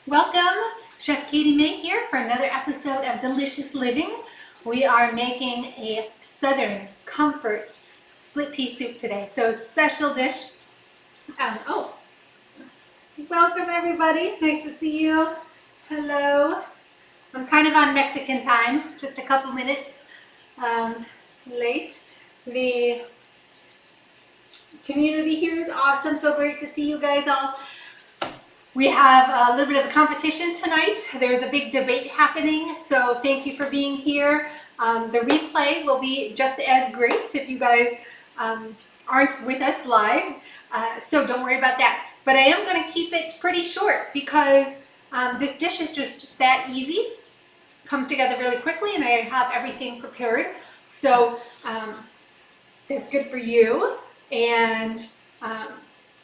Welcome, Chef Katie May here for another episode of Delicious Living. We are making a Southern Comfort split pea soup today. So special dish. Welcome everybody. It's nice to see you. Hello. I'm kind of on Mexican time, just a couple minutes late. The community here is awesome. So great to see you guys all. We have a little bit of a competition tonight. There's a big debate happening, so thank you for being here. The replay will be just as great if you guys aren't with us live, so don't worry about that. But I am going to keep it pretty short because this dish is just that easy. Comes together really quickly and I have everything prepared. So it's good for you. And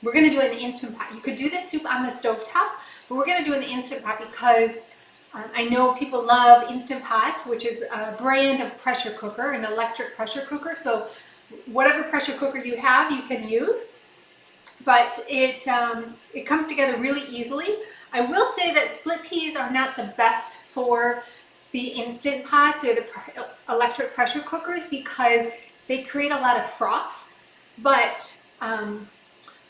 we're going to do it in the Instant Pot. You could do this soup on the stovetop, but we're going to do it in the Instant Pot because I know people love Instant Pot, which is a brand of pressure cooker, an electric pressure cooker. So whatever pressure cooker you have, you can use. But it comes together really easily. I will say that split peas are not the best for the Instant Pots or the electric pressure cookers because they create a lot of froth. But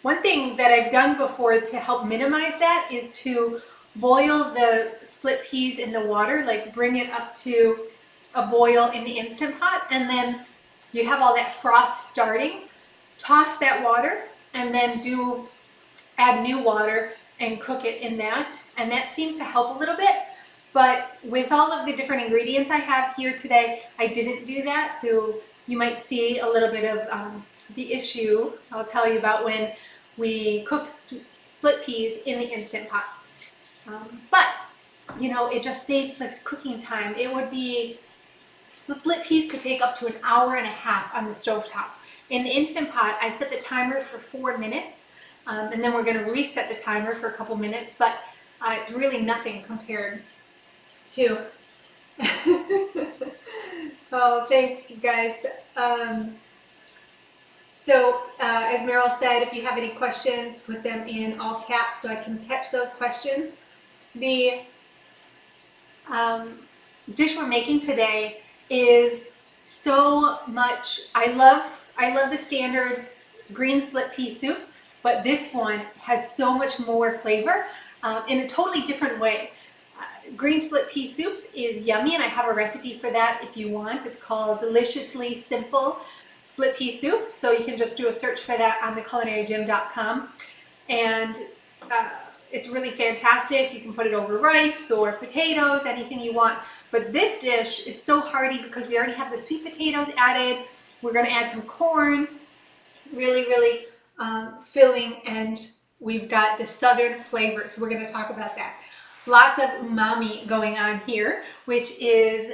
one thing that I've done before to help minimize that is to boil the split peas in the water, like bring it up to a boil in the Instant Pot, and then you have all that froth starting. Toss that water and then add new water and cook it in that, and that seemed to help a little bit. But with all of the different ingredients I have here today, I didn't do that, so you might see a little bit of the issue I'll tell you about when we cook split peas in the Instant Pot. But, you know, it just saves the cooking time. It would be, split peas could take up to an hour and a half on the stovetop. In the Instant Pot, I set the timer for 4 minutes, and then we're going to reset the timer for a couple minutes, but it's really nothing compared to... Oh, thanks, you guys. So, as Meryl said, if you have any questions, put them in all caps so I can catch those questions. The dish we're making today is so much, I love the standard green split pea soup, but this one has so much more flavor in a totally different way. Green split pea soup is yummy, and I have a recipe for that if you want. It's called Deliciously Simple Split Pea Soup, so you can just do a search for that on theculinarygym.com, and it's really fantastic. You can put it over rice or potatoes, anything you want. But this dish is so hearty because we already have the sweet potatoes added. We're going to add some corn, really filling, and we've got the southern flavor, so we're going to talk about that. Lots of umami going on here, which is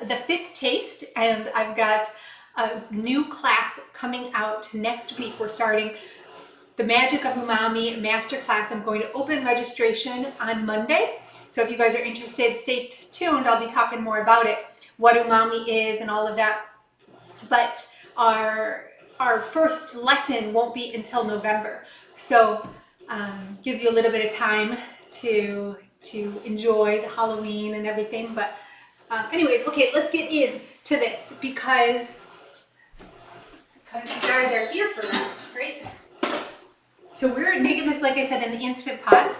the 5th taste, and I've got a new class coming out next week. We're starting the Magic of Umami Masterclass. I'm going to open registration on Monday. So if you guys are interested, stay tuned. I'll be talking more about it, what umami is and all of that. But our first lesson won't be until November. So gives you a little bit of time to enjoy the Halloween and everything. But anyways, okay, let's get into this because you guys are here for that, right? So we're making this, like I said, in the Instant Pot.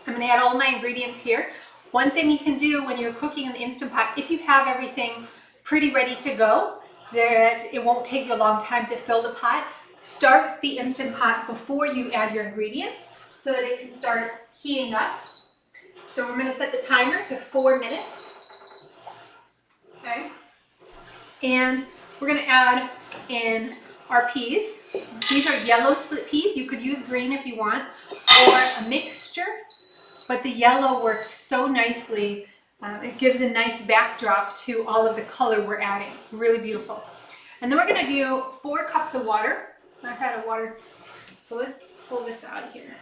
I'm going to add all my ingredients here. One thing you can do when you're cooking in the Instant Pot, if you have everything pretty ready to go, that it won't take you a long time to fill the pot, start the Instant Pot before you add your ingredients so that it can start heating up. So we're going to set the timer to 4 minutes. Okay. And we're going to add in our peas. These are yellow split peas. You could use green if you want, or a mixture, but the yellow works so nicely. It gives a nice backdrop to all of the color we're adding. Really beautiful. And then we're going to do 4 cups of water. I've had a water, so let's pull this out of here.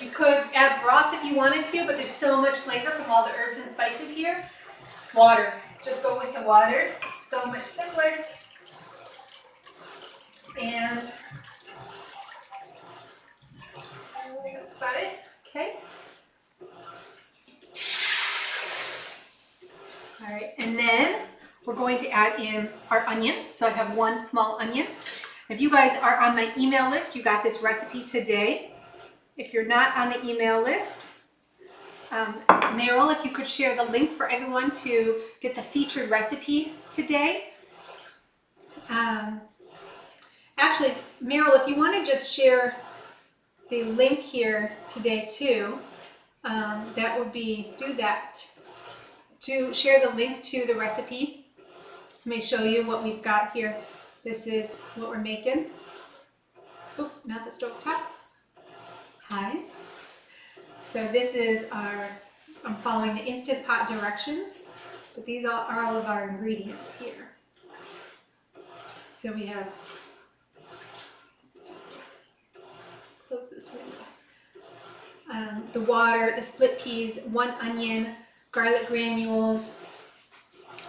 You could add broth if you wanted to, but there's so much flavor from all the herbs and spices here. Water. Just go with the water. It's so much simpler. And and then we're going to add in our onion. So I have 1 small onion. If you guys are on my email list, you got this recipe today. If you're not on the email list, Meryl, if you could share the link for everyone to get the featured recipe today. Actually, Meryl, if you want to just share the link here today too, that would be, do that. To share the link to the recipe. Let me show you what we've got here. This is what we're making. Oop, not the stove top. Hi. So this is our, I'm following the Instant Pot directions, but these are all of our ingredients here. So we have, close this window. The water, the split peas, 1 onion, garlic granules,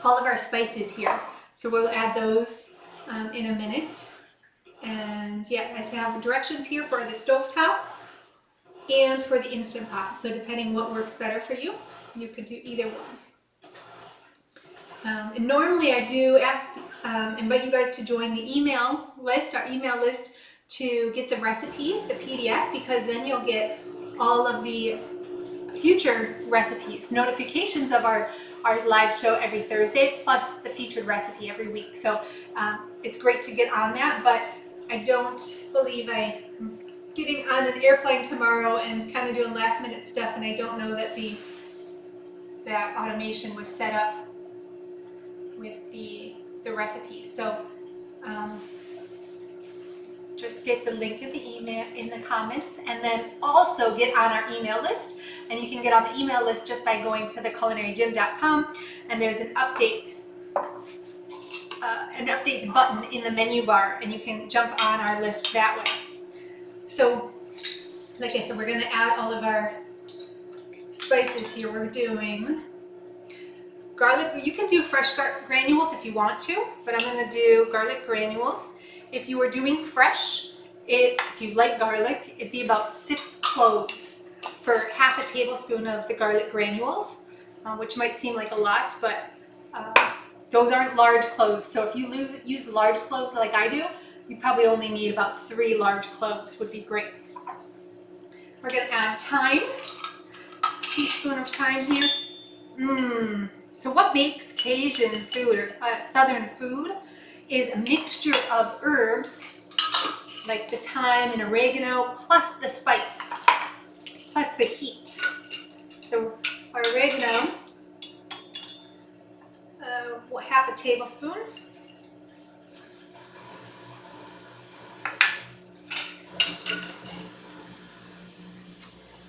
all of our spices here. So we'll add those in a minute. And yeah, I have directions here for the stovetop and for the Instant Pot. So depending what works better for you, you could do either one. And normally I do invite you guys to join the email list, our email list, to get the recipe, the PDF, because then you'll get all of the future recipes, notifications of our live show every Thursday, plus the featured recipe every week. So it's great to get on that, but I don't believe I'm getting on an airplane tomorrow and kind of doing last minute stuff, and I don't know that that automation was set up with the recipe. So just get the link in the email in the comments, and then also get on our email list. And you can get on the email list just by going to theculinarygym.com, and there's an updates button in the menu bar, and you can jump on our list that way. So like I said, we're going to add all of our spices here. We're doing garlic. You can do fresh granules if you want to, but I'm going to do garlic granules. If you were doing fresh, if you like garlic, it'd be about 6 cloves for half a tablespoon of the garlic granules, which might seem like a lot, but those aren't large cloves. So if you use large cloves like I do, you probably only need about 3 large cloves would be great. We're going to add thyme, a teaspoon of thyme here. So what makes Cajun food or Southern food is a mixture of herbs like the thyme and oregano, plus the spice, plus the heat. So our oregano, half a tablespoon.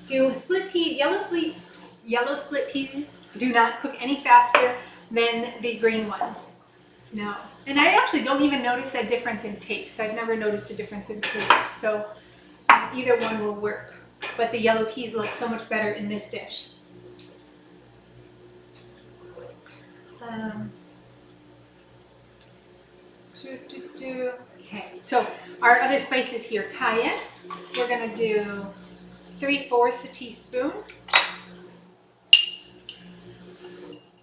Do split peas, yellow split peas do not cook any faster than the green ones. No. And I actually don't even notice that difference in taste. I've never noticed a difference in taste. So either one will work. But the yellow peas look so much better in this dish. Okay, so our other spices here, cayenne, we're going to do 3/4 a teaspoon.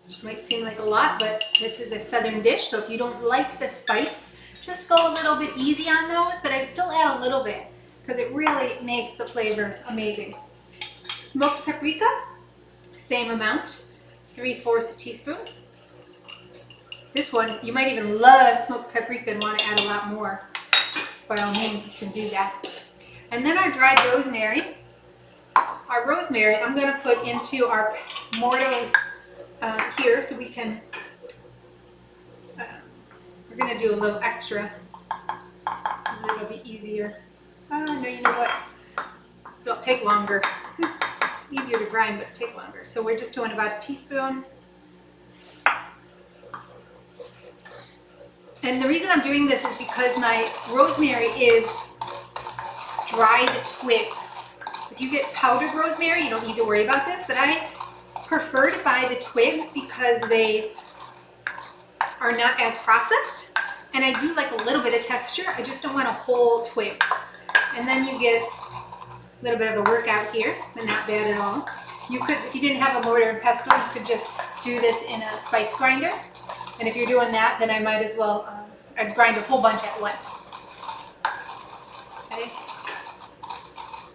Which might seem like a lot, but this is a Southern dish, so if you don't like the spice, just go a little bit easy on those, but I'd still add a little bit because it really makes the flavor amazing. Smoked paprika, same amount, 3/4 a teaspoon. This one, you might even love smoked paprika and want to add a lot more. By all means, you can do that. And then our dried rosemary. Our rosemary, I'm going to put into our mortar here, so we can, we're going to do a little extra, it'll be easier. No, you know what, it'll take longer, easier to grind, but take longer. So we're just doing about a teaspoon. And the reason I'm doing this is because my rosemary is dried twigs. If you get powdered rosemary, you don't need to worry about this, but I prefer to buy the twigs because they are not as processed, and I do like a little bit of texture. I just don't want a whole twig. And then you get little bit of a workout here, but not bad at all. You could, if you didn't have a mortar and pestle, you could just do this in a spice grinder. And if you're doing that, then I might as well I'd grind a whole bunch at once. Okay.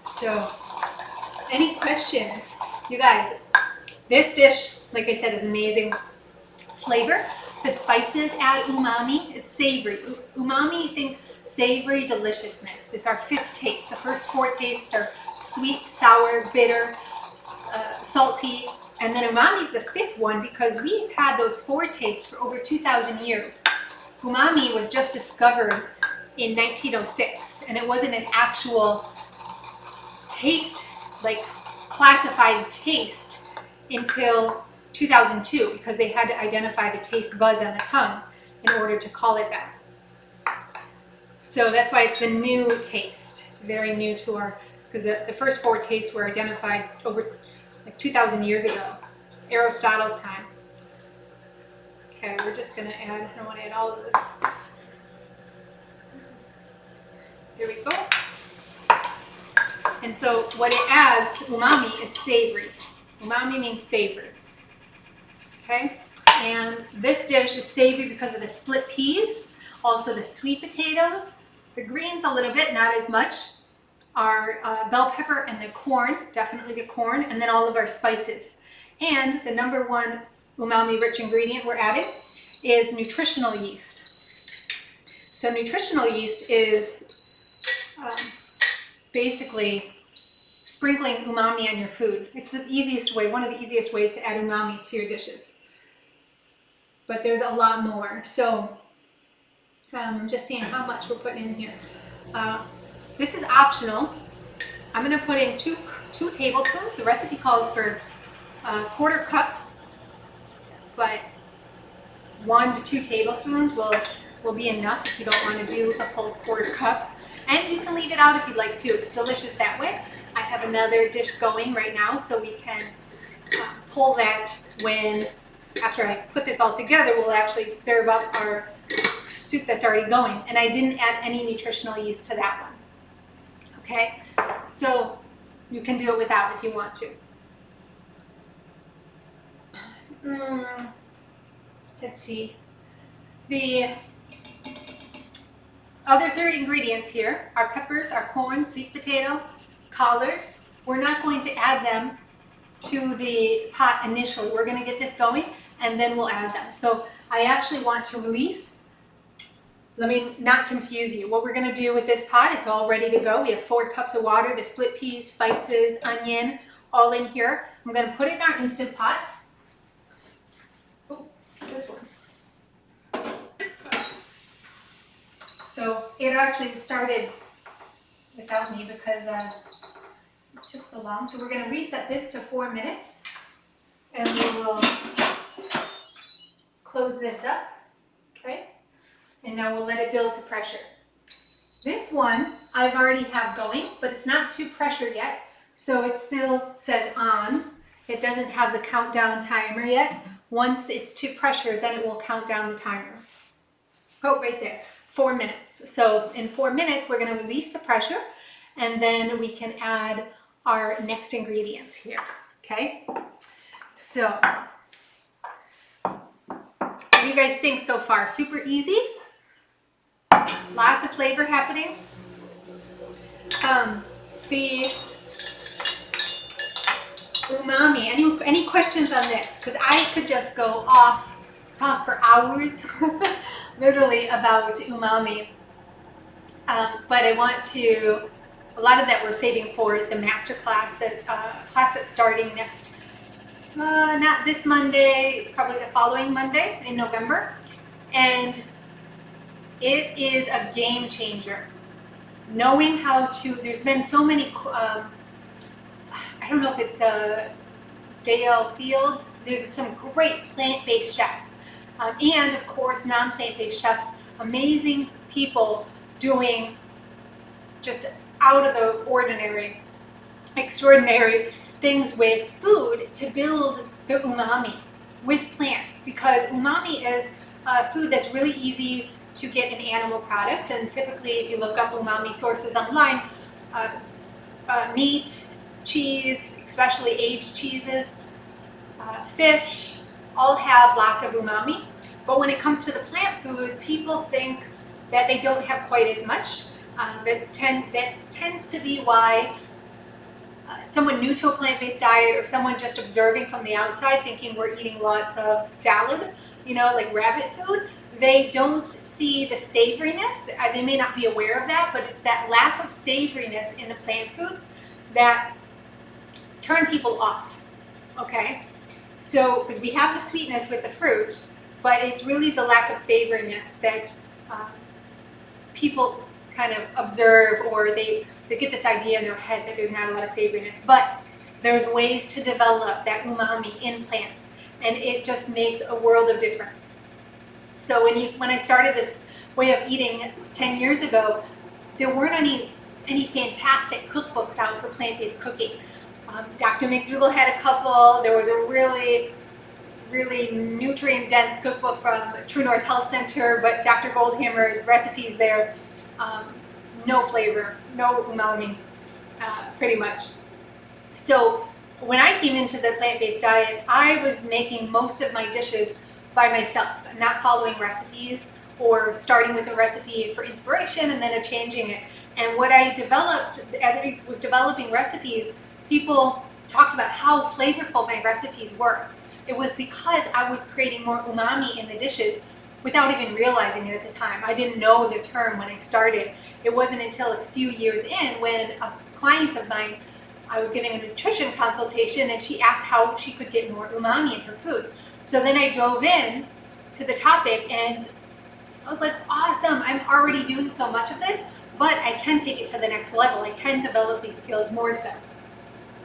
So, any questions? You guys, this dish, like I said, is amazing flavor. The spices add umami. It's savory. Umami, think savory deliciousness. It's our fifth taste. The first four tastes are sweet, sour, bitter, salty, and then umami is the fifth one because we've had those four tastes for over 2,000 years. Umami was just discovered in 1906, and it wasn't an actual taste, like classified taste, until 2002 because they had to identify the taste buds on the tongue in order to call it that. So that's why it's the new taste. It's very new to our, because the first four tastes were identified over like 2,000 years ago, Aristotle's time. Okay, we're just gonna add, I don't want to add all of this. There we go. And so what it adds, umami, is savory. Umami means savory. Okay, and this dish is savory because of the split peas, also the sweet potatoes, the greens a little bit, not as much, our bell pepper and the corn, definitely the corn, and then all of our spices. And the number one umami rich ingredient we're adding is nutritional yeast. So nutritional yeast is basically sprinkling umami on your food. It's the easiest way, one of the easiest ways to add umami to your dishes. But there's a lot more. So just seeing how much we're putting in here. This is optional. I'm going to put in two tablespoons. The recipe calls for a quarter cup, but 1 to 2 tablespoons will be enough if you don't want to do a full quarter cup. And you can leave it out if you'd like to. It's delicious that way. I have another dish going right now, so we can pull that when, after I put this all together, we'll actually serve up our soup that's already going. And I didn't add any nutritional yeast to that one. Okay, so you can do it without if you want to. Let's see. The other 3 ingredients here are peppers, our corn, sweet potato, collards. We're not going to add them to the pot initially. We're going to get this going and then we'll add them. So I actually want to release, let me not confuse you. What we're going to do with this pot, it's all ready to go. We have 4 cups of water, the split peas, spices, onion, all in here. I'm going to put it in our Instant Pot. Oh, this one. So it actually started without me because it took so long. So we're going to reset this to 4 minutes and we will close this up. Okay. And now we'll let it build to pressure. This one I've already have going, but it's not too pressured yet. So it still says on. It doesn't have the countdown timer yet. Once it's to pressure, then it will count down the timer. Oh, right there, 4 minutes. So in 4 minutes, we're gonna release the pressure and then we can add our next ingredients here, okay? So, what do you guys think so far? Super easy? Lots of flavor happening. The umami, any questions on this? Because I could just go off, talk for hours, literally about umami. But I want to, a lot of that we're saving for the master class, the class that's starting next, not this Monday, probably the following Monday in November. And it is a game changer. Knowing how to, there's been so many, I don't know if it's J.L. Field, there's some great plant-based chefs. And of course, non-plant-based chefs, amazing people doing just out of the ordinary, extraordinary things with food to build the umami with plants, because umami is food that's really easy to get in animal products, and typically if you look up umami sources online, meat, cheese, especially aged cheeses, fish, all have lots of umami. But when it comes to the plant food, people think that they don't have quite as much. That tends to be why someone new to a plant-based diet or someone just observing from the outside thinking we're eating lots of salad, like rabbit food, they don't see the savoriness. They may not be aware of that, but it's that lack of savoriness in the plant foods that turn people off, okay? So, because we have the sweetness with the fruit, but it's really the lack of savoriness that people kind of observe, or they get this idea in their head that there's not a lot of savoriness. But there's ways to develop that umami in plants, and it just makes a world of difference. So when I started this way of eating 10 years ago, there weren't any fantastic cookbooks out for plant-based cooking. Dr. McDougall had a couple. There was a really nutrient-dense cookbook from True North Health Center, but Dr. Goldhammer's recipes there, no flavor, no umami, pretty much. So when I came into the plant-based diet, I was making most of my dishes by myself, not following recipes or starting with a recipe for inspiration and then changing it. And what I developed as I was developing recipes, people talked about how flavorful my recipes were. It was because I was creating more umami in the dishes without even realizing it at the time. I didn't know the term when I started. It wasn't until a few years in when a client of mine, I was giving a nutrition consultation, and she asked how she could get more umami in her food. So then I dove in to the topic, and I was like, awesome, I'm already doing so much of this, but I can take it to the next level. I can develop these skills more so.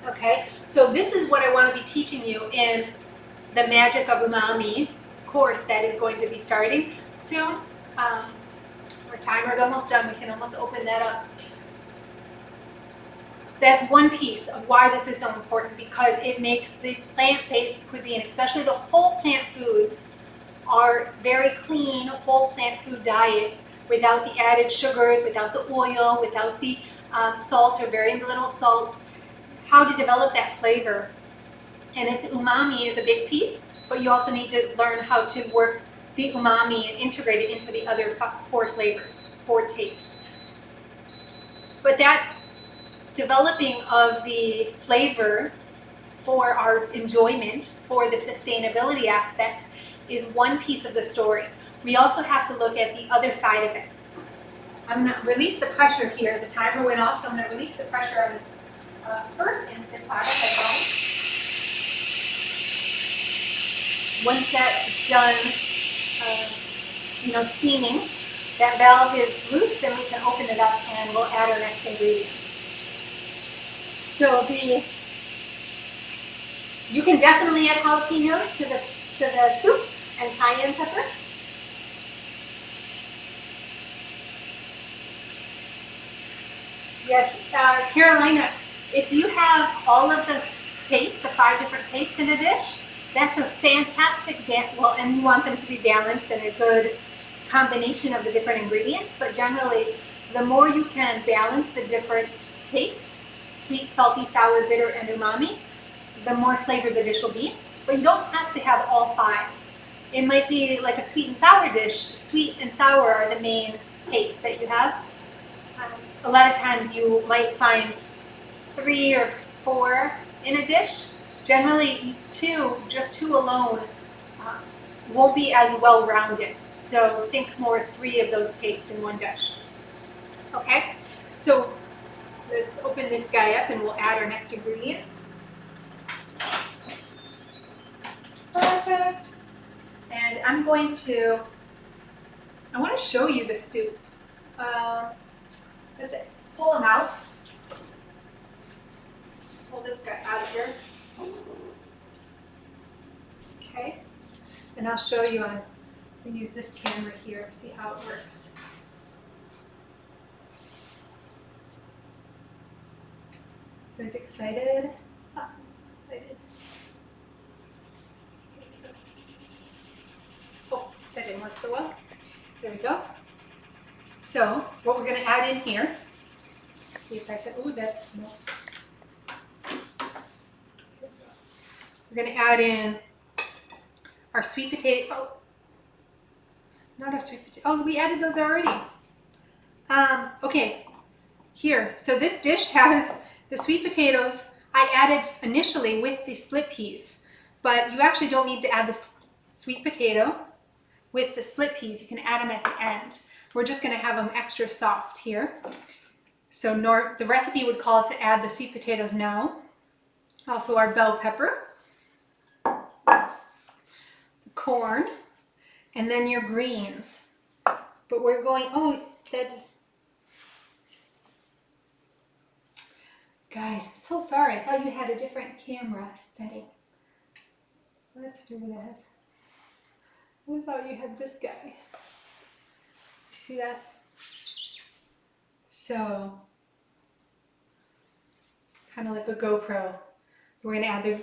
Okay, so this is what I want to be teaching you in the Magic of Umami course that is going to be starting soon. Our timer's almost done. We can almost open that up. That's one piece of why this is so important, because it makes the plant-based cuisine, especially the whole plant foods, are very clean whole plant food diets without the added sugars, without the oil, without the salt or very little salt. How to develop that flavor. And its umami is a big piece, but you also need to learn how to work the umami and integrate it into the other 4 flavors, 4 tastes. But that developing of the flavor for our enjoyment, for the sustainability aspect, is one piece of the story. We also have to look at the other side of it. I'm going to release the pressure here. The timer went off, so I'm going to release the pressure on this first Instant Pot. Once that's done, steaming, that valve is loose, then we can open it up and we'll add our next ingredients. So you can definitely add jalapenos to the soup and cayenne pepper. Yes, Carolina, if you have all of the tastes, the 5 different tastes in a dish, that's a fantastic, and you want them to be balanced and a good combination of the different ingredients, but generally, the more you can balance the different tastes, sweet, salty, sour, bitter, and umami, the more flavor the dish will be. But you don't have to have all 5. It might be like a sweet and sour dish. Sweet and sour are the main tastes that you have. A lot of times you might find 3 or 4 in a dish. Generally, just 2 alone won't be as well-rounded. So think more 3 of those tastes in one dish. Okay, so let's open this guy up and we'll add our next ingredients. Perfect. And I want to show you the soup. Let's pull them out. Pull this guy out of here. Okay, and I'll show you I'll use this camera here to see how it works. You guys excited? Excited. Oh, that didn't work so well. There we go. So what we're going to add in here, let's see if I can, no. We're going to add in our sweet potato, oh, not our sweet potato, oh, we added those already. Okay, here, so this dish has the sweet potatoes I added initially with the split peas, but you actually don't need to add the sweet potato with the split peas. You can add them at the end. We're just gonna have them extra soft here. So the recipe would call to add the sweet potatoes now. Also our bell pepper, corn, and then your greens. But we're going, oh, guys, I'm so sorry. I thought you had a different camera setting. Let's do that. I thought you had this guy. See that? So, kind of like a GoPro. We're going to add the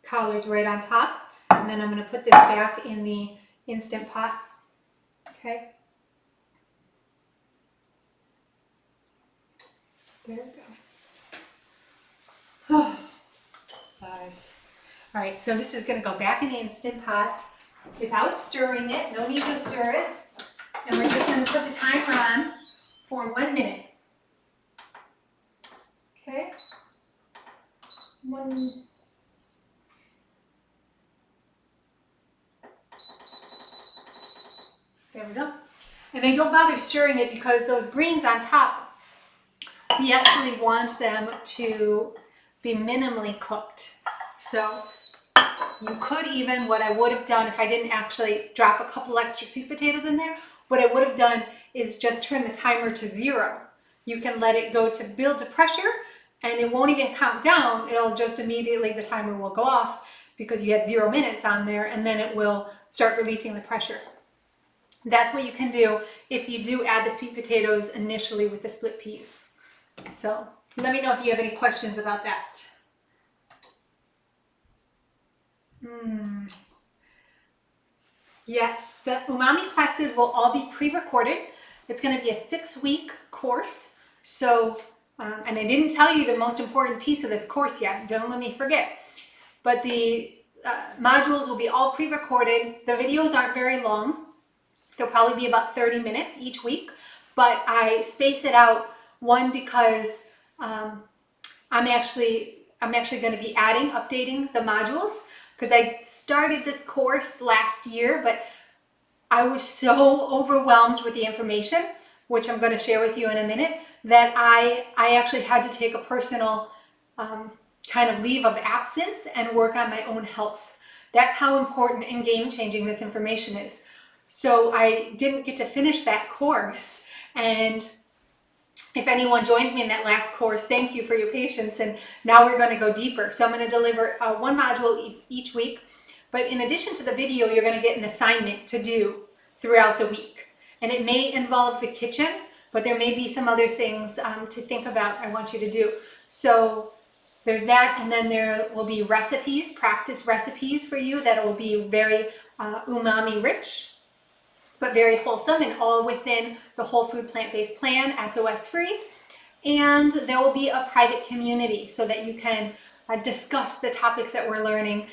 collards right on top, and then I'm going to put this back in the Instant Pot. Okay. There we go. Oh, guys. All right, so this is going to go back in the Instant Pot without stirring it. No need to stir it. And we're just going to put the timer on for 1 minute. Okay. There we go. And I don't bother stirring it because those greens on top, we actually want them to be minimally cooked. So you could even, what I would have done if I didn't actually drop a couple extra sweet potatoes in there, what I would have done is just turn the timer to 0. You can let it go to build to pressure and it won't even count down. It'll just immediately, the timer will go off because you had 0 minutes on there, and then it will start releasing the pressure. That's what you can do if you do add the sweet potatoes initially with the split peas. So let me know if you have any questions about that. Yes, the umami classes will all be pre-recorded. It's going to be a 6-week course. So, and I didn't tell you the most important piece of this course yet. Don't let me forget. But the modules will be all pre-recorded. The videos aren't very long. They'll probably be about 30 minutes each week. But I space it out, one, because I'm actually going to be updating the modules, because I started this course last year, but I was so overwhelmed with the information, which I'm going to share with you in a minute, that I actually had to take a personal kind of leave of absence and work on my own health. That's how important and game-changing this information is. So I didn't get to finish that course, and if anyone joined me in that last course, thank you for your patience, and now we're going to go deeper. So I'm going to deliver 1 module each week, but in addition to the video, you're going to get an assignment to do throughout the week. And it may involve the kitchen, but there may be some other things to think about I want you to do. So there's that, and then there will be recipes, practice recipes for you that will be very umami rich, but very wholesome, and all within the whole food plant-based plan, SOS free. And there will be a private community so that you can discuss the topics that we're learning,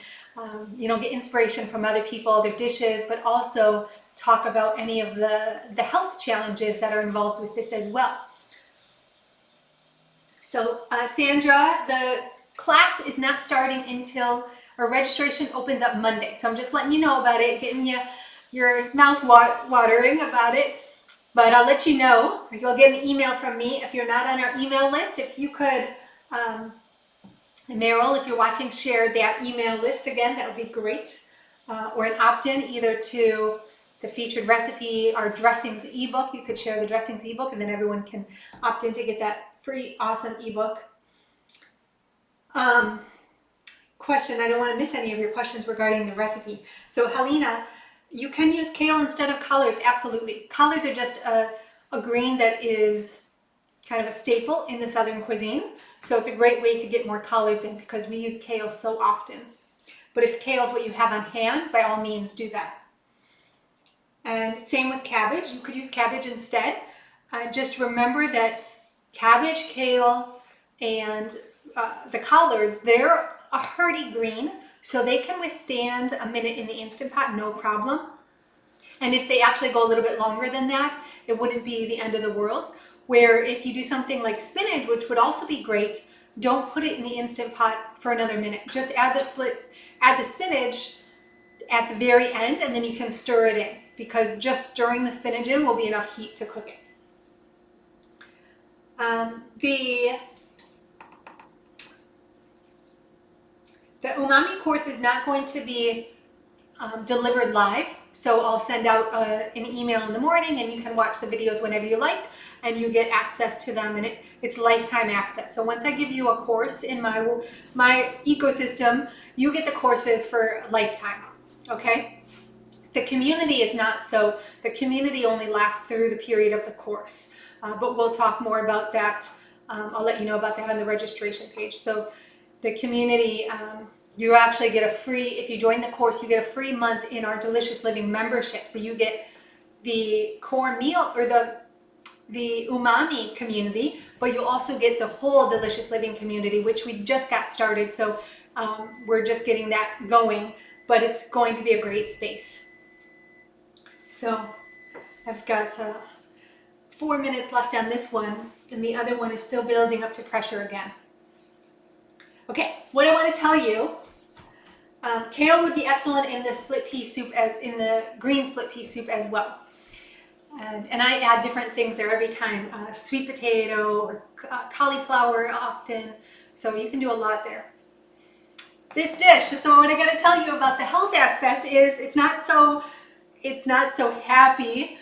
get inspiration from other people, their dishes, but also talk about any of the health challenges that are involved with this as well. So Sandra, the class is not starting until our registration opens up Monday. So I'm just letting you know about it, getting your mouth watering about it, but I'll let you know. You'll get an email from me if you're not on our email list. If you could, Meryl, if you're watching, share that email list again, that would be great. Or an opt-in either to the featured recipe, our dressings ebook. You could share the dressings ebook, and then everyone can opt in to get that free, awesome ebook. Question, I don't want to miss any of your questions regarding the recipe. So Helena, you can use kale instead of collards, absolutely. Collards are just a green that is kind of a staple in the Southern cuisine. So it's a great way to get more collards in because we use kale so often. But if kale is what you have on hand, by all means do that. And same with cabbage, you could use cabbage instead. Just remember that cabbage, kale, and the collards, they're a hardy green. So they can withstand a minute in the Instant Pot, no problem. And if they actually go a little bit longer than that, it wouldn't be the end of the world. Where if you do something like spinach, which would also be great, don't put it in the Instant Pot for another minute. Just add the spinach at the very end, and then you can stir it in, because just stirring the spinach in will be enough heat to cook it. The umami course is not going to be delivered live, so I'll send out an email in the morning, and you can watch the videos whenever you like, and you get access to them, and it's lifetime access. So once I give you a course in my ecosystem, you get the courses for a lifetime, okay? The community is not so. The community only lasts through the period of the course, but we'll talk more about that. I'll let you know about that on the registration page. So the community, you actually get a free, if you join the course, you get a free month in our Delicious Living membership. So you get the core meal, or the umami community, but you also get the whole Delicious Living community, which we just got started. So we're just getting that going, but it's going to be a great space. So I've got 4 minutes left on this one, and the other one is still building up to pressure again. Okay, what I want to tell you, kale would be excellent in the split pea soup, as in the green split pea soup as well. And I add different things there every time, sweet potato or cauliflower often, so you can do a lot there. This dish, so what I got to tell you about the health aspect is it's not so happy.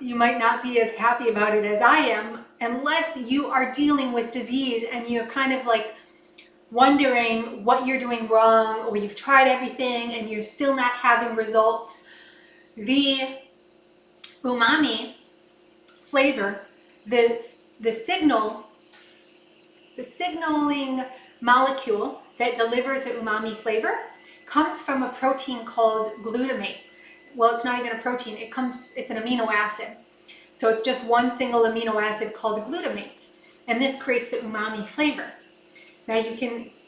You might not be as happy about it as I am, unless you are dealing with disease and you're kind of like wondering what you're doing wrong, or you've tried everything and you're still not having results. The umami flavor, the signaling molecule that delivers the umami flavor comes from a protein called glutamate. Well, it's not even a protein, it's an amino acid. So it's just one single amino acid called glutamate, and this creates the umami flavor. Now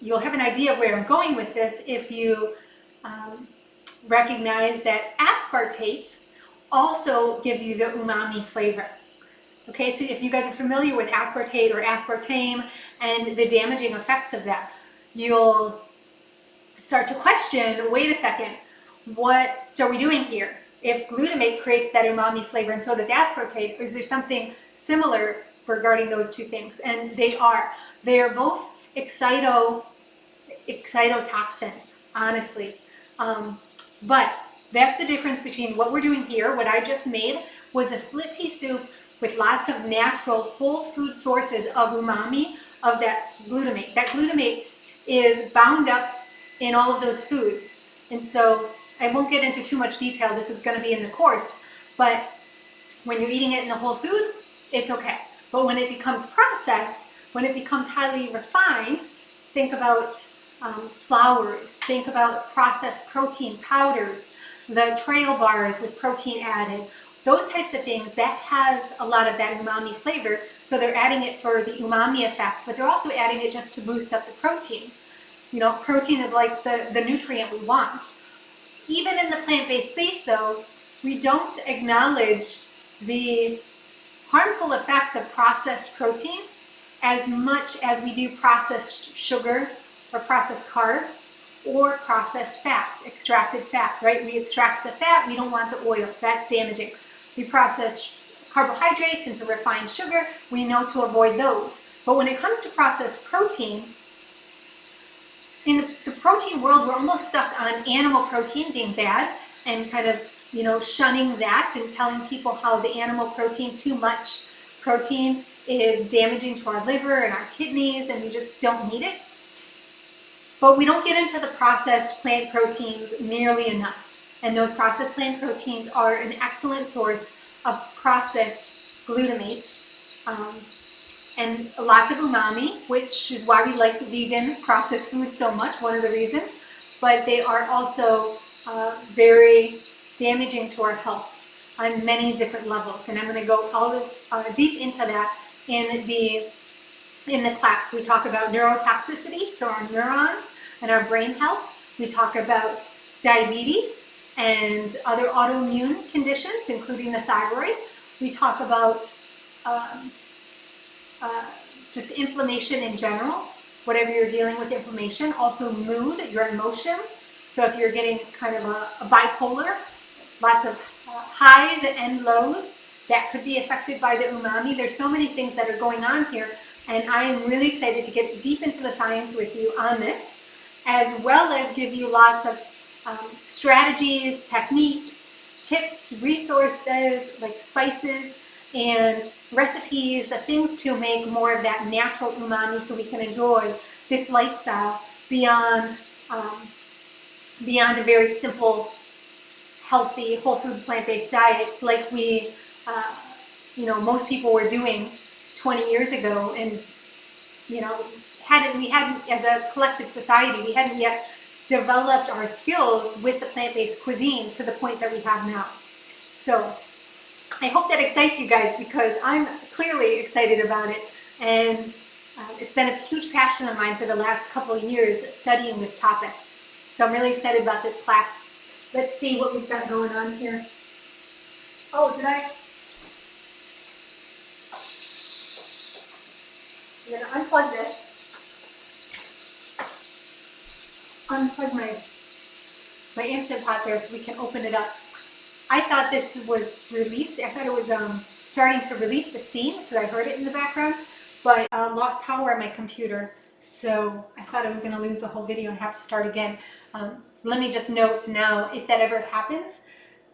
you'll have an idea of where I'm going with this if you recognize that aspartate also gives you the umami flavor. Okay, so if you guys are familiar with aspartate or aspartame and the damaging effects of that, you'll start to question, wait a second, what are we doing here? If glutamate creates that umami flavor and so does aspartate, is there something similar regarding those two things? And they are. They are both excitotoxins, honestly. But that's the difference between what we're doing here. What I just made was a split pea soup with lots of natural whole food sources of umami, of that glutamate. That glutamate is bound up in all of those foods. And so I won't get into too much detail. This is going to be in the course. But when you're eating it in the whole food, it's okay. But when it becomes processed, when it becomes highly refined, think about flours, think about processed protein powders, the trail bars with protein added, those types of things, that has a lot of that umami flavor. So they're adding it for the umami effect, but they're also adding it just to boost up the protein. You know, protein is like the nutrient we want. Even in the plant-based space though, we don't acknowledge the harmful effects of processed protein as much as we do processed sugar or processed carbs or processed fat, extracted fat, right? We extract the fat, we don't want the oil, that's damaging. We process carbohydrates into refined sugar, we know to avoid those. But when it comes to processed protein, in the protein world, we're almost stuck on animal protein being bad and kind of, you know, shunning that and telling people how the animal protein, too much protein, is damaging to our liver and our kidneys, and we just don't need it. But we don't get into the processed plant proteins nearly enough. And those processed plant proteins are an excellent source of processed glutamate and lots of umami, which is why we like vegan processed foods so much, one of the reasons. But they are also very damaging to our health on many different levels. And I'm going to go all deep into that in the class. We talk about neurotoxicity, so our neurons and our brain health. We talk about diabetes and other autoimmune conditions, including the thyroid. We talk about just inflammation in general, whatever you're dealing with inflammation. Also mood, your emotions. So if you're getting kind of a bipolar, lots of highs and lows, that could be affected by the umami. There's so many things that are going on here, and I am really excited to get deep into the science with you on this, as well as give you lots of strategies, techniques, tips, resources, like spices and recipes, the things to make more of that natural umami so we can enjoy this lifestyle beyond a very simple, healthy, whole food, plant-based diets like we, most people were doing 20 years ago. And, we hadn't, as a collective society, we hadn't yet developed our skills with the plant-based cuisine to the point that we have now. So I hope that excites you guys, because I'm clearly excited about it. And it's been a huge passion of mine for the last couple of years studying this topic. So I'm really excited about this class. Let's see what we've got going on here. Oh, I'm going to unplug this. Unplug my Instant Pot there so we can open it up. I thought this was released. I thought it was starting to release the steam because I heard it in the background, but lost power on my computer. So I thought I was going to lose the whole video and have to start again. Let me just note now, if that ever happens,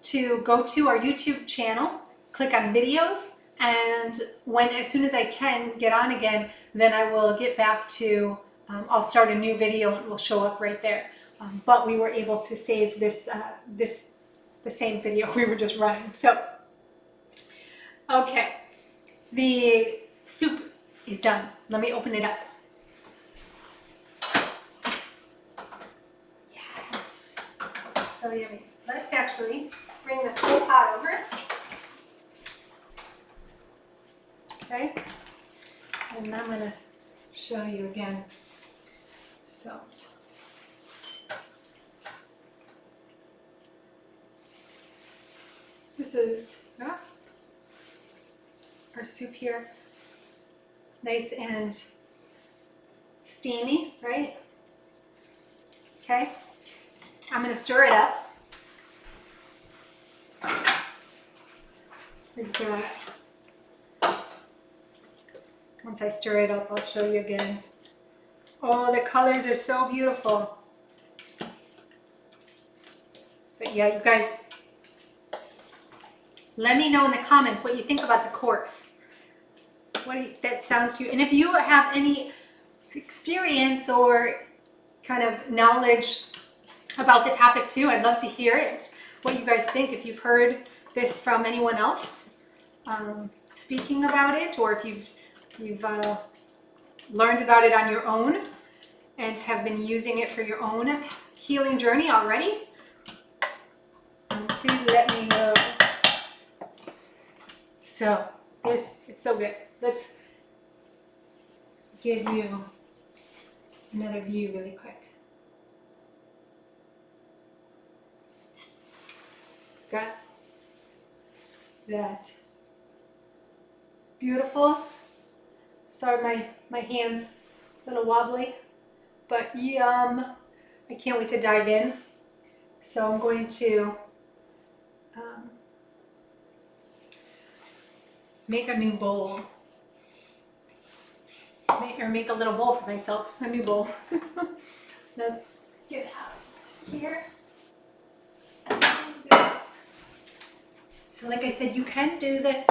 to go to our YouTube channel, click on videos, and as soon as I can get on again, then I will get back to, I'll start a new video and it will show up right there. But we were able to save this, the same video we were just running. So, okay, the soup is done. Let me open it up. Yes, so yummy. Let's actually bring this whole pot over. Okay, and I'm going to show you again. So this is our soup here, nice and steamy, right? Okay, I'm going to stir it up. Once I stir it up, I'll show you again. Oh, the colors are so beautiful. But yeah, you guys, let me know in the comments what you think about the course. That sounds to you. And if you have any experience or kind of knowledge about the topic too, I'd love to hear it. What you guys think, if you've heard this from anyone else speaking about it, or if you've learned about it on your own and have been using it for your own healing journey already, please let me know. So it's so good. Let's give you another view really quick. Got that beautiful. Sorry, my hand's a little wobbly, but yum. I can't wait to dive in. So I'm going to make a new bowl. Make a little bowl for myself, a new bowl. Let's get out here. So like I said, you can do this,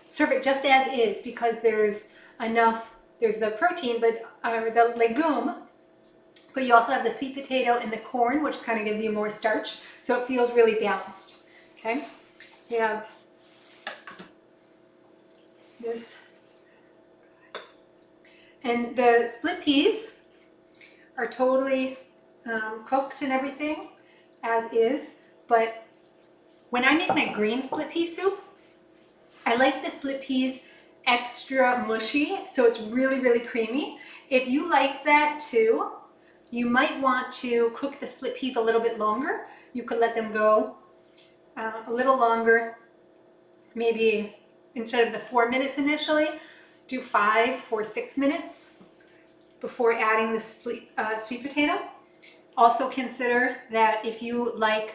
serve it just as is, because there's the protein, but the legume, but you also have the sweet potato and the corn, which kind of gives you more starch, so it feels really balanced. Okay, we have this, and the split peas are totally cooked and everything as is, but when I make my green split pea soup, I like the split peas extra mushy, so it's really, really creamy. If you like that too, You might want to cook the split peas a little bit longer. You could let them go a little longer, maybe instead of the 4 minutes initially, do 5 or 6 minutes before adding the sweet potato. Also consider that if you like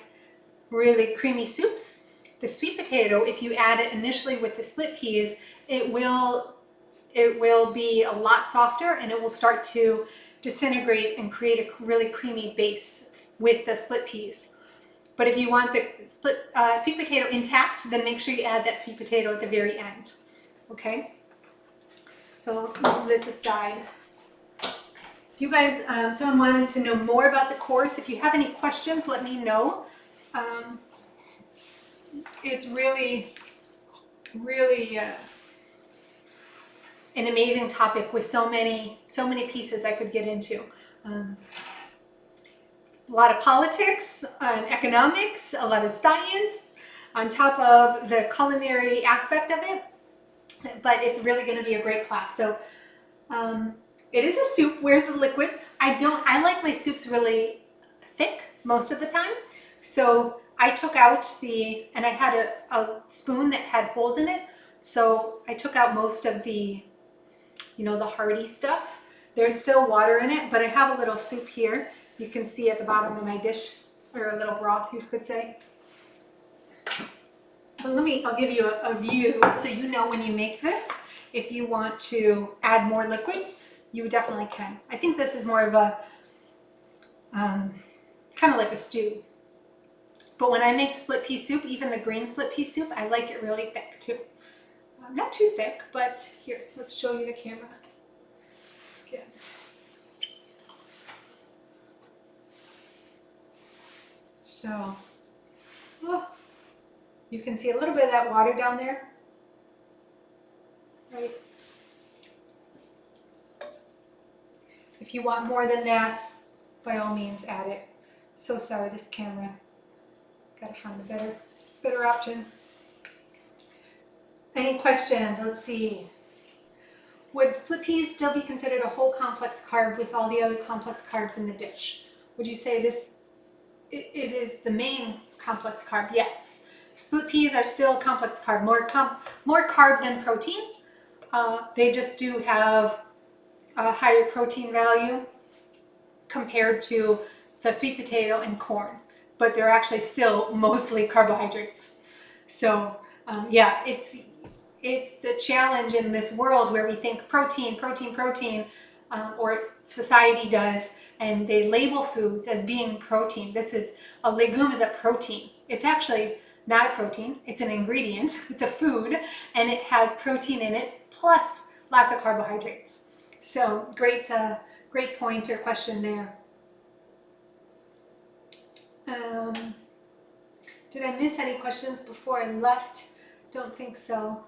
really creamy soups, the sweet potato, if you add it initially with the split peas, it will be a lot softer and it will start to disintegrate and create a really creamy base with the split peas. But if you want the sweet potato intact, then make sure you add that sweet potato at the very end. Okay? So I'll move this aside. If you guys, someone wanted to know more about the course, if you have any questions, let me know. It's really an amazing topic with so many pieces I could get into. A lot of politics and economics, a lot of science on top of the culinary aspect of it, but it's really going to be a great class. So it is a soup. Where's the liquid? I like my soups really thick most of the time. So I took out and I had a spoon that had holes in it. So I took out most of the, the hearty stuff. There's still water in it, but I have a little soup here. You can see at the bottom of my dish, or a little broth, you could say. But I'll give you a view so you know when you make this, if you want to add more liquid, you definitely can. I think this is more of a, kind of like a stew. But when I make split pea soup, even the green split pea soup, I like it really thick too. Not too thick, but here, let's show you the camera. Again. So, you can see a little bit of that water down there, right? If you want more than that, by all means add it. So sorry, this camera. Gotta find a better option. Any questions? Let's see. Would split peas still be considered a whole complex carb with all the other complex carbs in the dish? Would you say it is the main complex carb? Yes. Split peas are still a complex carb, more carb than protein. They just do have a higher protein value compared to the sweet potato and corn, but they're actually still mostly carbohydrates. So yeah, it's a challenge in this world where we think protein, or society does, and they label foods as being protein. A legume is a protein. It's actually not a protein. It's an ingredient. It's a food, and it has protein in it plus lots of carbohydrates. So great point or question there. Did I miss any questions before I left? Don't think so.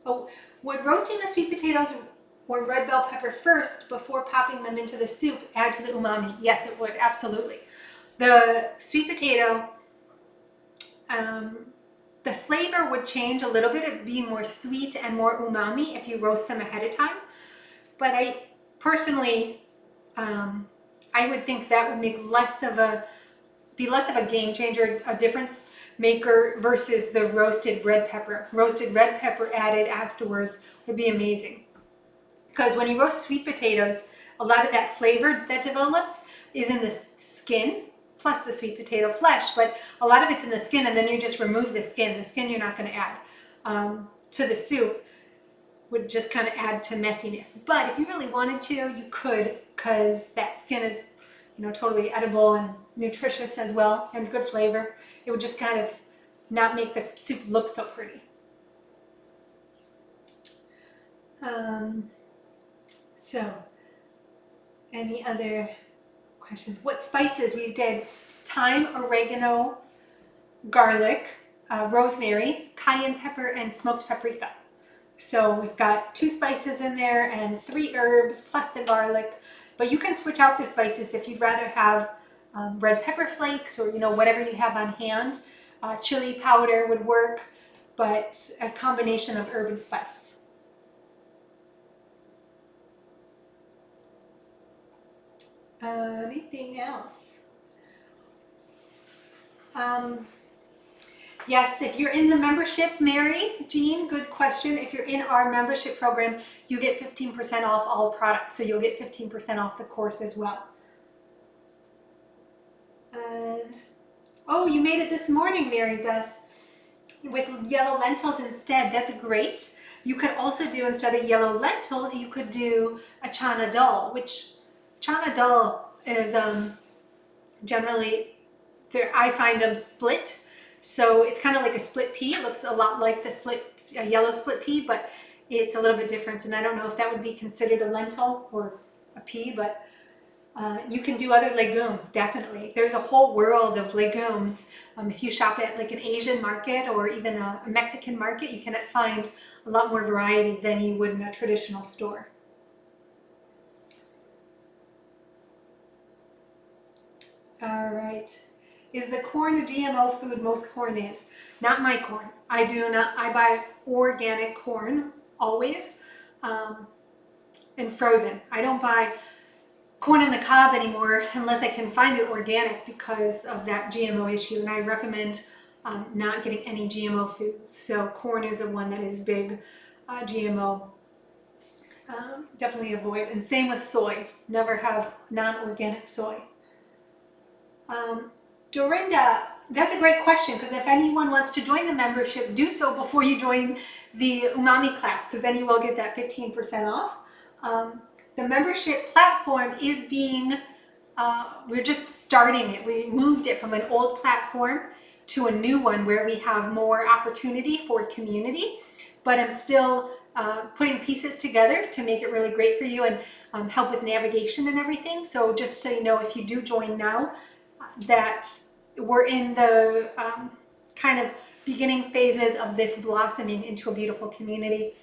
Oh, would roasting the sweet potatoes or red bell pepper first before popping them into the soup add to the umami? Yes, it would, absolutely. The sweet potato, the flavor would change a little bit. It would be more sweet and more umami if you roast them ahead of time. But I personally, I would think that would make be less of a game changer, a difference maker versus the roasted red pepper. Roasted red pepper added afterwards would be amazing. Because when you roast sweet potatoes, a lot of that flavor that develops is in the skin, plus the sweet potato flesh, but a lot of it's in the skin, and then you just remove the skin. The skin you're not going to add to the soup. Would just kind of add to messiness. But if you really wanted to, you could, because that skin is, totally edible and nutritious as well, and good flavor. It would just kind of not make the soup look so pretty. So, any other questions? What spices we did? Thyme, oregano, garlic, rosemary, cayenne pepper, and smoked paprika. So we've got 2 spices in there and 3 herbs plus the garlic. But you can switch out the spices if you'd rather have red pepper flakes or whatever you have on hand. Chili powder would work, but a combination of herb and spice. Anything else? Yes, if you're in the membership, Mary, Jean, good question. If you're in our membership program, you get 15% off all products. So you'll get 15% off the course as well. And, oh, you made it this morning, Mary Beth, with yellow lentils instead. That's great. You could also do, instead of yellow lentils, you could do a chana dal, which chana dal is generally, I find them split. So it's kind of like a split pea. It looks a lot like the yellow split pea, but it's a little bit different. And I don't know if that would be considered a lentil or a pea, but you can do other legumes, definitely. There's a whole world of legumes. If you shop at like an Asian market or even a Mexican market, you can find a lot more variety than you would in a traditional store. All right. Is the corn a GMO food? Most corn is. Not my corn. I buy organic corn always, and frozen. I don't buy corn on the cob anymore unless I can find it organic because of that GMO issue, and I recommend not getting any GMO foods. So corn is the one that is big GMO. Definitely avoid. And same with soy. Never have non-organic soy. Dorinda, that's a great question, because if anyone wants to join the membership, do so before you join the umami class, because then you will get that 15% off. The membership platform is being, we're just starting it. We moved it from an old platform to a new one where we have more opportunity for community, but I'm still putting pieces together to make it really great for you and help with navigation and everything. So just so you know, if you do join now, that we're in the kind of beginning phases of this blossoming into a beautiful community.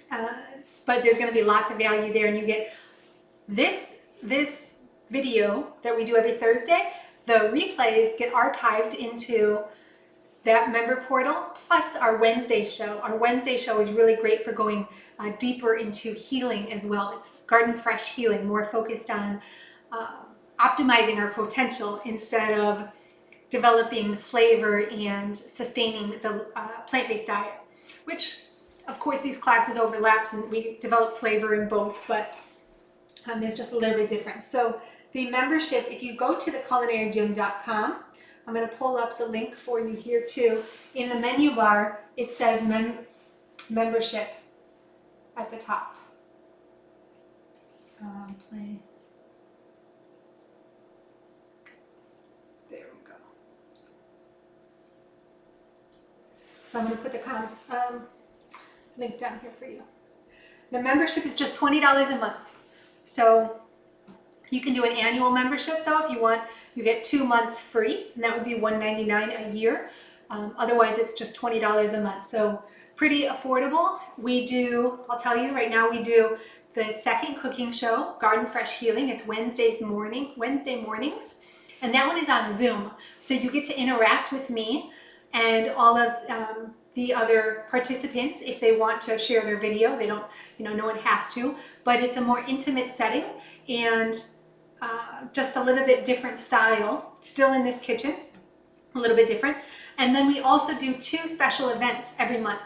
But there's going to be lots of value there, and you get this video that we do every Thursday. The replays get archived into that member portal, plus our Wednesday show. Our Wednesday show is really great for going deeper into healing as well. It's garden fresh healing, more focused on optimizing our potential instead of developing flavor and sustaining the plant-based diet, which of course these classes overlap and we develop flavor in both, but there's just a little bit difference. So the membership, if you go to theculinarygym.com, I'm going to pull up the link for you here too. In the menu bar, it says membership at the top. Play. There we go. So I'm going to put the link down here for you. The membership is just $20 a month. So you can do an annual membership though if you want. You get 2 months free, and that would be $199 a year. Otherwise, it's just $20 a month. So pretty affordable. We do, I'll tell you right now, we do the second cooking show, Garden Fresh Healing. It's Wednesday mornings. And that one is on Zoom. So you get to interact with me and all of the other participants if they want to share their video. They don't, no one has to, but it's a more intimate setting and just a little bit different style, still in this kitchen, a little bit different. And then we also do 2 special events every month.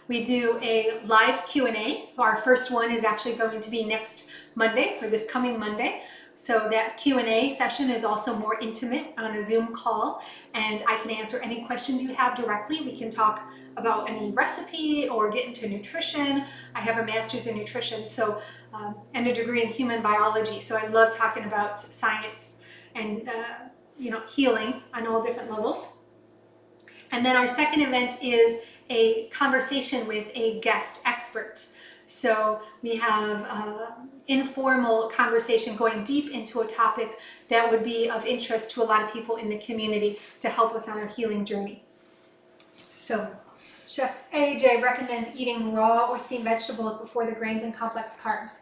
We do a live Q&A. Our first one is actually going to be next Monday, or this coming Monday. So that Q&A session is also more intimate on a Zoom call, and I can answer any questions you have directly. We can talk about any recipe or get into nutrition. I have a master's in nutrition, so and a degree in human biology. So I love talking about science and healing on all different levels. And then our second event is a conversation with a guest expert. So we have informal conversation going deep into a topic that would be of interest to a lot of people in the community to help us on our healing journey. So Chef AJ recommends eating raw or steamed vegetables before the grains and complex carbs.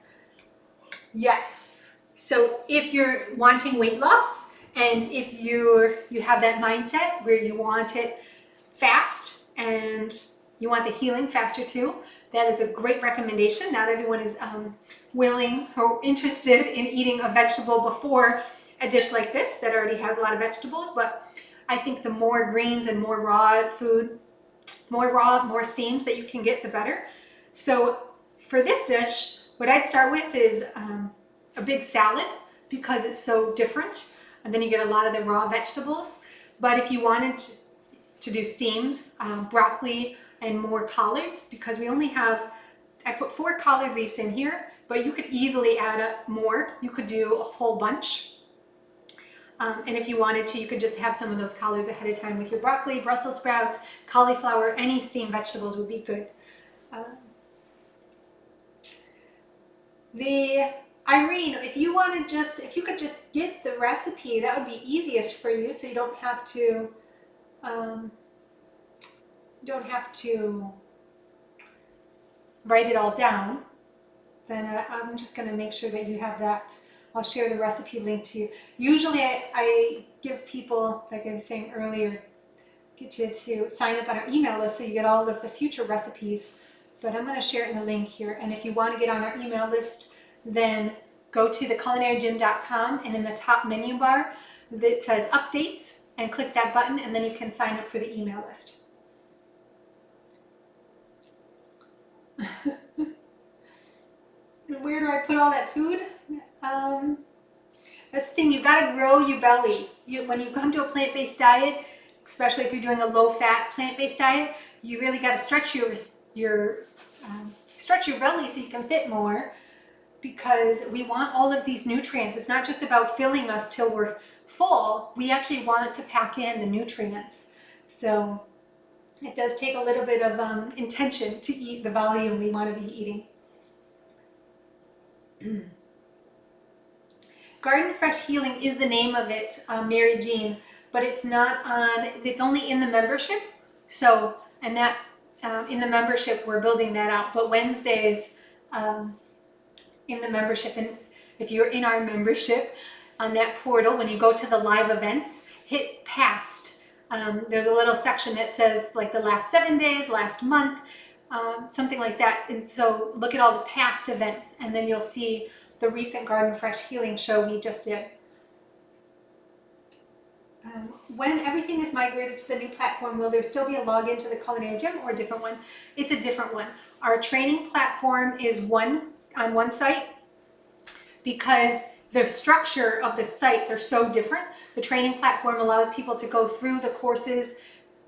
Yes. So if you're wanting weight loss and if you have that mindset where you want it fast and you want the healing faster too, that is a great recommendation. Not everyone is willing or interested in eating a vegetable before a dish like this that already has a lot of vegetables, but I think the more greens and more raw food, more steamed that you can get, the better. So for this dish, what I'd start with is a big salad because it's so different, and then you get a lot of the raw vegetables. But if you wanted to do steamed, broccoli and more collards, because we only have, I put 4 collard leaves in here, but you could easily add up more. You could do a whole bunch. And if you wanted to, you could just have some of those collards ahead of time with your broccoli, Brussels sprouts, cauliflower, any steamed vegetables would be good. Irene, if you could just get the recipe, that would be easiest for you, so you don't have to write it all down. Then I'm just going to make sure that you have that. I'll share the recipe link to you. Usually I give people, like I was saying earlier, get you to sign up on our email list so you get all of the future recipes. But I'm going to share it in the link here. And if you want to get on our email list, then go to theculinaryGym.com, and in the top menu bar that says updates, and click that button, and then you can sign up for the email list. Where do I put all that food? That's the thing, you've got to grow your belly. When you come to a plant-based diet, especially if you're doing a low-fat plant-based diet, you really got to stretch your belly so you can fit more, because we want all of these nutrients. It's not just about filling us till we're full. We actually want to pack in the nutrients. So it does take a little bit of intention to eat the volume we want to be eating. Garden Fresh Healing is the name of it, Mary Jean, but it's not on, it's only in the membership. So, and that in the membership, we're building that out. But Wednesdays in the membership, and if you're in our membership on that portal, when you go to the live events, hit past. There's a little section that says like the last 7 days, last month, something like that. And so look at all the past events, and then you'll see the recent Garden Fresh Healing show we just did. When everything is migrated to the new platform, will there still be a login to the Culinary Gym or a different one? It's a different one. Our training platform is on one site, because the structure of the sites are so different. The training platform allows people to go through the courses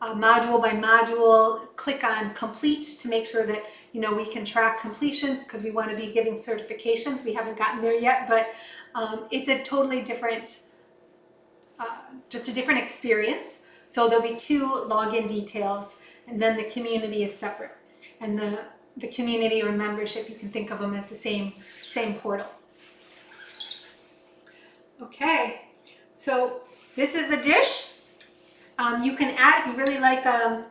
module by module, click on complete to make sure that we can track completions, because we want to be giving certifications. We haven't gotten there yet, but it's a totally different, just a different experience. So there'll be 2 login details, and then the community is separate. And the community or membership, you can think of them as the same portal. Okay, so this is the dish. You can add, if you really like,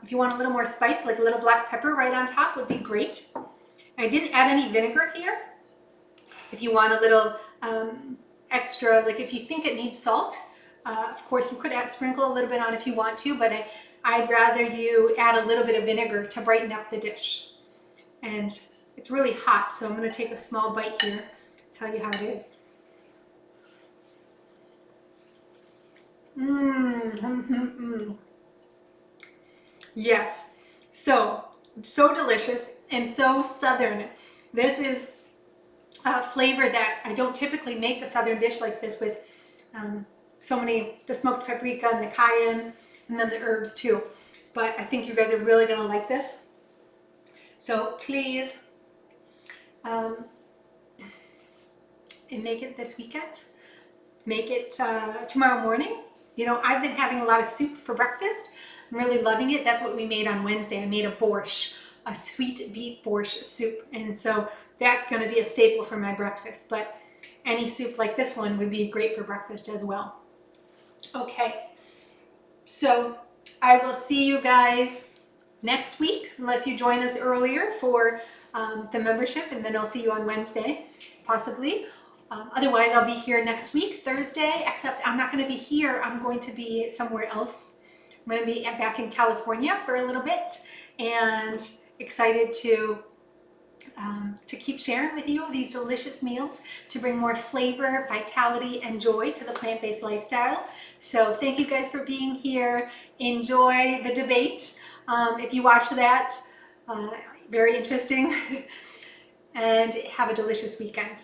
if you want a little more spice, like a little black pepper right on top would be great. I didn't add any vinegar here. If you want a little extra, like if you think it needs salt, of course you could sprinkle a little bit on if you want to, but I'd rather you add a little bit of vinegar to brighten up the dish. And it's really hot, so I'm going to take a small bite here, tell you how it is. Yes, so delicious and so southern. This is a flavor that I don't typically make a southern dish like this with, the smoked paprika and the cayenne, and then the herbs too. But I think you guys are really gonna like this. So please, and make it this weekend. Make it tomorrow morning. I've been having a lot of soup for breakfast. I'm really loving it. That's what we made on Wednesday. I made a borscht, a sweet beet borscht soup. And so that's going to be a staple for my breakfast. But any soup like this one would be great for breakfast as well. Okay, so I will see you guys next week, unless you join us earlier for the membership, and then I'll see you on Wednesday, possibly. Otherwise, I'll be here next week, Thursday, except I'm not going to be here. I'm going to be somewhere else. I'm going to be back in California for a little bit, and excited to to keep sharing with you these delicious meals to bring more flavor, vitality, and joy to the plant-based lifestyle. So thank you guys for being here. Enjoy the debate. If you watch that, very interesting. And have a delicious weekend.